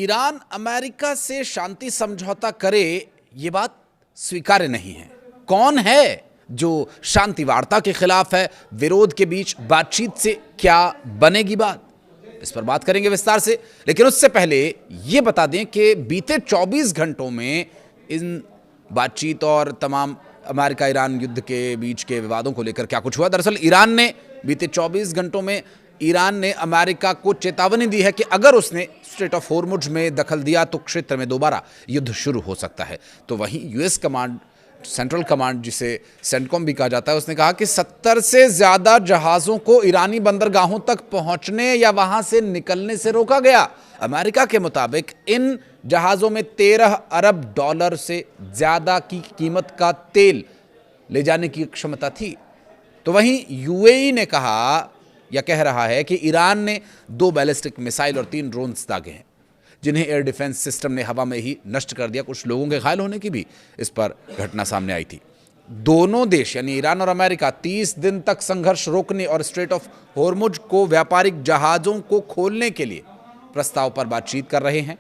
Iran America से शांति समझौता करे ये बात स्वीकार्य नहीं है। कौन है जो शांति वार्ता के खिलाफ है? विरोध के बीच बातचीत से क्या बनेगी बात? इस पर बात करेंगे विस्तार से, लेकिन उससे पहले ये बता दें कि बीते 24 घंटों में इन बातचीत और तमाम अमेरिका ईरान युद्ध के बीच के विवादों को लेकर क्या कुछ हुआ। दरअसल ईरान ने बीते 24 घंटों में ईरान ने अमेरिका को चेतावनी दी है कि अगर उसने स्ट्रेट ऑफ हॉर्मुज में दखल दिया तो क्षेत्र में दोबारा युद्ध शुरू हो सकता है। तो वहीं यूएस कमांड, सेंट्रल कमांड जिसे सेंटकॉम भी कहा जाता है, उसने कहा कि 70 से ज्यादा जहाजों को ईरानी बंदरगाहों तक पहुंचने या वहां से निकलने से रोका गया। अमेरिका के मुताबिक इन जहाजों में $13 अरब से ज्यादा की कीमत का तेल ले जाने की क्षमता थी। तो वहीं यूएई ने कहा या कह रहा है कि ईरान ने 2 बैलिस्टिक मिसाइल और 3 ड्रोन्स दागे हैं, जिन्हें एयर डिफेंस सिस्टम ने हवा में ही नष्ट कर दिया। कुछ लोगों के घायल होने की भी इस पर घटना सामने आई थी। दोनों देश यानी ईरान और अमेरिका 30 दिन तक संघर्ष रोकने और स्ट्रेट ऑफ हॉर्मुज को व्यापारिक जहाजों को खोलने के लिए प्रस्ताव पर बातचीत कर रहे हैं।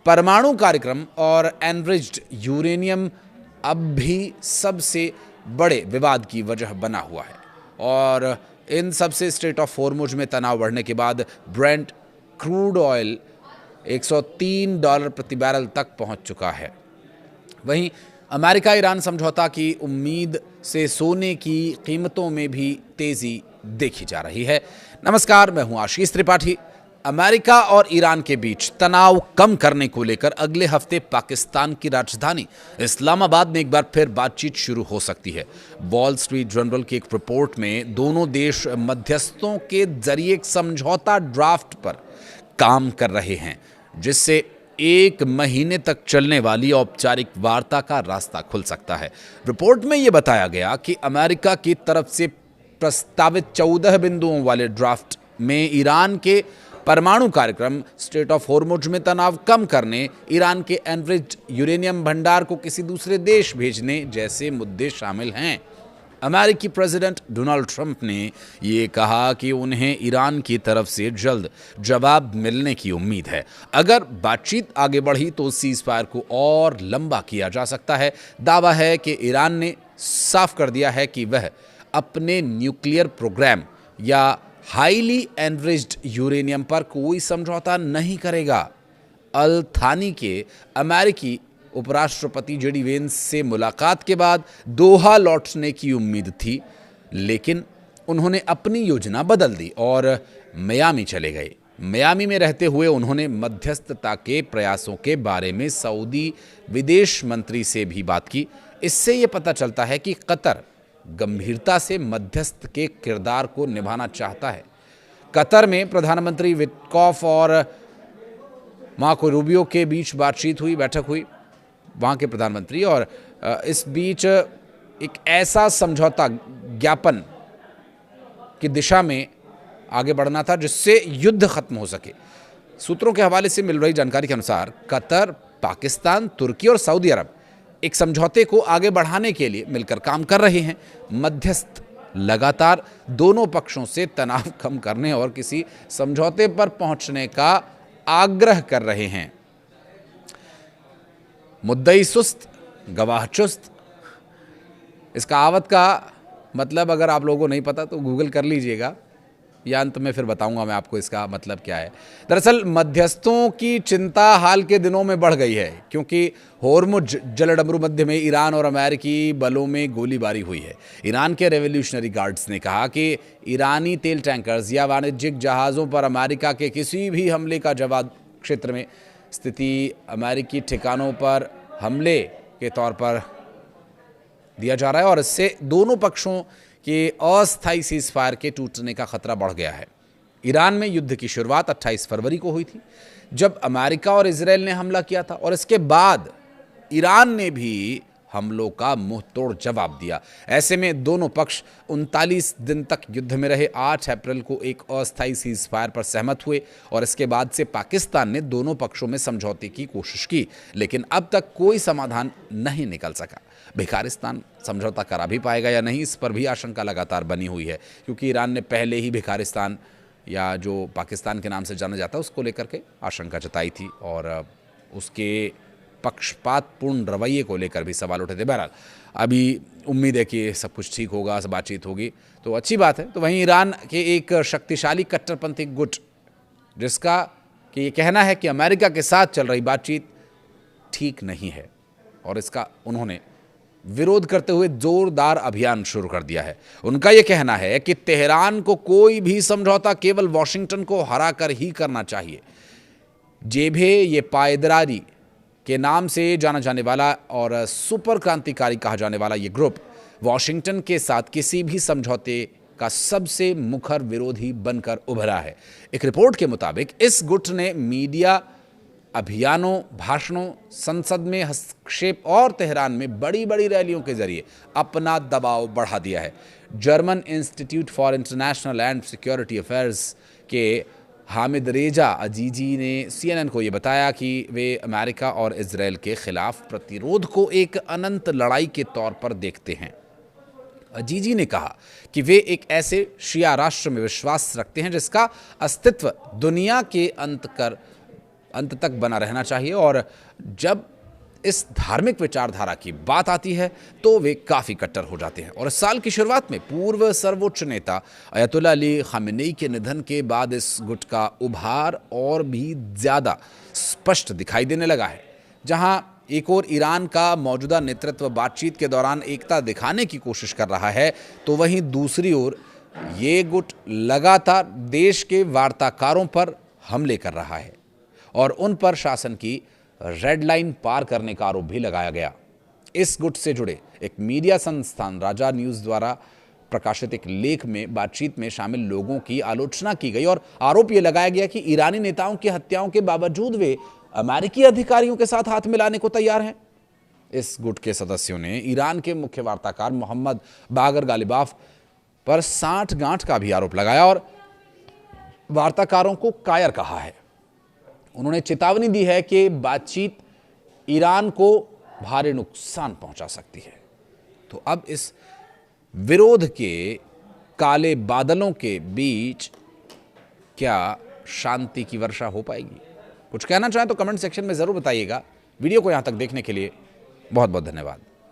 परमाणु कार्यक्रम और एनरिच्ड यूरेनियम अब भी सबसे बड़े विवाद की वजह बना हुआ है और इन सबसे स्ट्रेट ऑफ हॉर्मुज में तनाव बढ़ने के बाद ब्रेंट क्रूड ऑयल $103 प्रति बैरल तक पहुंच चुका है। वहीं अमेरिका ईरान समझौता की उम्मीद से सोने की कीमतों में भी तेजी देखी जा रही है। नमस्कार, मैं हूं आशीष त्रिपाठी। अमेरिका और ईरान के बीच तनाव कम करने को लेकर अगले हफ्ते पाकिस्तान की राजधानी इस्लामाबाद में एक बार फिर बातचीत शुरू हो सकती है। वॉल स्ट्रीट जर्नल की एक रिपोर्ट में दोनों देश मध्यस्थों के जरिए एक समझौता ड्राफ्ट पर काम कर रहे हैं, जिससे 1 महीने तक चलने वाली औपचारिक वार्ता का रास्ता खुल सकता है। रिपोर्ट में यह बताया गया कि अमेरिका की तरफ से प्रस्तावित 14 बिंदुओं वाले ड्राफ्ट में ईरान के परमाणु कार्यक्रम, स्ट्रेट ऑफ हॉर्मुज में तनाव कम करने, ईरान के एनरिच्ड यूरेनियम भंडार को किसी दूसरे देश भेजने जैसे मुद्दे शामिल हैं। अमेरिकी प्रेसिडेंट डोनाल्ड ट्रंप ने ये कहा कि उन्हें ईरान की तरफ से जल्द जवाब मिलने की उम्मीद है। अगर बातचीत आगे बढ़ी तो सीज़फायर को और लंबा किया जा सकता है। दावा है कि ईरान ने साफ कर दिया है कि वह अपने न्यूक्लियर प्रोग्राम या हाईली एनरिच्ड यूरेनियम पर कोई समझौता नहीं करेगा। अल थानी के अमेरिकी उपराष्ट्रपति जेडी वेंस से मुलाकात के बाद दोहा लौटने की उम्मीद थी, लेकिन उन्होंने अपनी योजना बदल दी और मियामी चले गए। मियामी में रहते हुए उन्होंने मध्यस्थता के प्रयासों के बारे में सऊदी विदेश मंत्री से भी बात की। इससे ये पता चलता है कि कतर गंभीरता से मध्यस्थ के किरदार को निभाना चाहता है। कतर में प्रधानमंत्री विटकॉफ और मार्को रूबियो के बीच बैठक हुई वहाँ के प्रधानमंत्री, और इस बीच एक ऐसा समझौता ज्ञापन की दिशा में आगे बढ़ना था जिससे युद्ध खत्म हो सके। सूत्रों के हवाले से मिल रही जानकारी के अनुसार कतर, पाकिस्तान, तुर्की और सऊदी अरब एक समझौते को आगे बढ़ाने के लिए मिलकर काम कर रहे हैं। मध्यस्थ लगातार दोनों पक्षों से तनाव कम करने और किसी समझौते पर पहुंचने का आग्रह कर रहे हैं। मुद्दई सुस्त, गवाह चुस्त, इस कहावत का मतलब अगर आप लोगों को नहीं पता तो गूगल कर लीजिएगा, या अंत में फिर बताऊंगा मैं आपको इसका मतलब क्या है। दरअसल मध्यस्थों की चिंता हाल के दिनों में बढ़ गई है, क्योंकि हॉर्मुज जलडमरू मध्य में ईरान और अमेरिकी बलों में गोलीबारी हुई है। ईरान के रेवोल्यूशनरी गार्ड्स ने कहा कि ईरानी तेल टैंकर्स या वाणिज्यिक जहाज़ों पर अमेरिका के किसी भी हमले का जवाब क्षेत्र में स्थिति अमेरिकी ठिकानों पर हमले के तौर पर दिया जा रहा है, और इससे दोनों पक्षों के अस्थायी सीज़फायर के टूटने का खतरा बढ़ गया है। ईरान में युद्ध की शुरुआत 28 फरवरी को हुई थी, जब अमेरिका और इजराइल ने हमला किया था, और इसके बाद ईरान ने भी हमलों का मुंह तोड़ जवाब दिया। ऐसे में दोनों पक्ष 39 दिन तक युद्ध में रहे। 8 अप्रैल को एक अस्थायी सीज़फायर पर सहमत हुए, और इसके बाद से पाकिस्तान ने दोनों पक्षों में समझौते की कोशिश की, लेकिन अब तक कोई समाधान नहीं निकल सका। भिखारिस्तान समझौता करा भी पाएगा या नहीं, इस पर भी आशंका लगातार बनी हुई है, क्योंकि ईरान ने पहले ही भिखारिस्तान या जो पाकिस्तान के नाम से जाना जाता है उसको लेकर के आशंका जताई थी और उसके पक्षपातपूर्ण रवैये को लेकर भी सवाल उठे थे। बहरहाल अभी उम्मीद है कि सब कुछ ठीक होगा, सब बातचीत होगी तो अच्छी बात है। तो वहीं ईरान के एक शक्तिशाली कट्टरपंथी गुट जिसका कि ये कहना है कि अमेरिका के साथ चल रही बातचीत ठीक नहीं है और इसका उन्होंने विरोध करते हुए जोरदार अभियान शुरू कर दिया है। उनका यह कहना है कि तेहरान को कोई भी समझौता केवल वॉशिंगटन को हराकर ही करना चाहिए। जेभे ये पायदारी के नाम से जाना जाने वाला और सुपर क्रांतिकारी कहा जाने वाला ये ग्रुप वॉशिंगटन के साथ किसी भी समझौते का सबसे मुखर विरोधी बनकर उभरा है। एक रिपोर्ट के मुताबिक इस गुट ने मीडिया अभियानों, भाषणों, संसद में हस्तक्षेप और तेहरान में बड़ी बड़ी रैलियों के जरिए अपना दबाव बढ़ा दिया है। German institute for international and security affairs के हामिद रेजा अजीजी ने CNN को ये बताया कि वे अमेरिका और इजराइल के खिलाफ प्रतिरोध को एक अनंत लड़ाई के तौर पर देखते हैं। अजीजी ने कहा कि वे एक ऐसे शिया राष्ट्र में विश्वास रखते हैं जिसका अस्तित्व दुनिया के अंत तक बना रहना चाहिए और जब इस धार्मिक विचारधारा की बात आती है तो वे काफ़ी कट्टर हो जाते हैं। और इस साल की शुरुआत में पूर्व सर्वोच्च नेता अयतुल्ला अली खामेनी के निधन के बाद इस गुट का उभार और भी ज़्यादा स्पष्ट दिखाई देने लगा है। जहां एक और ईरान का मौजूदा नेतृत्व बातचीत के दौरान एकता दिखाने की कोशिश कर रहा है तो वहीं दूसरी ओर ये गुट लगातार देश के वार्ताकारों पर हमले कर रहा है और उन पर शासन की रेड लाइन पार करने का आरोप भी लगाया गया। इस गुट से जुड़े एक मीडिया संस्थान राजा न्यूज़ द्वारा प्रकाशित एक लेख में बातचीत में शामिल लोगों की आलोचना की गई और आरोप यह लगाया गया कि ईरानी नेताओं की हत्याओं के बावजूद वे अमेरिकी अधिकारियों के साथ हाथ मिलाने को तैयार हैं। इस गुट के सदस्यों ने ईरान के मुख्य वार्ताकार मोहम्मद बागर गालिबाफ पर सांठ-गांठ का भी आरोप लगाया और वार्ताकारों को कायर कहा है। उन्होंने चेतावनी दी है कि बातचीत ईरान को भारी नुकसान पहुंचा सकती है। तो अब इस विरोध के काले बादलों के बीच क्या शांति की वर्षा हो पाएगी? कुछ कहना चाहें तो कमेंट सेक्शन में जरूर बताइएगा। वीडियो को यहां तक देखने के लिए बहुत बहुत धन्यवाद।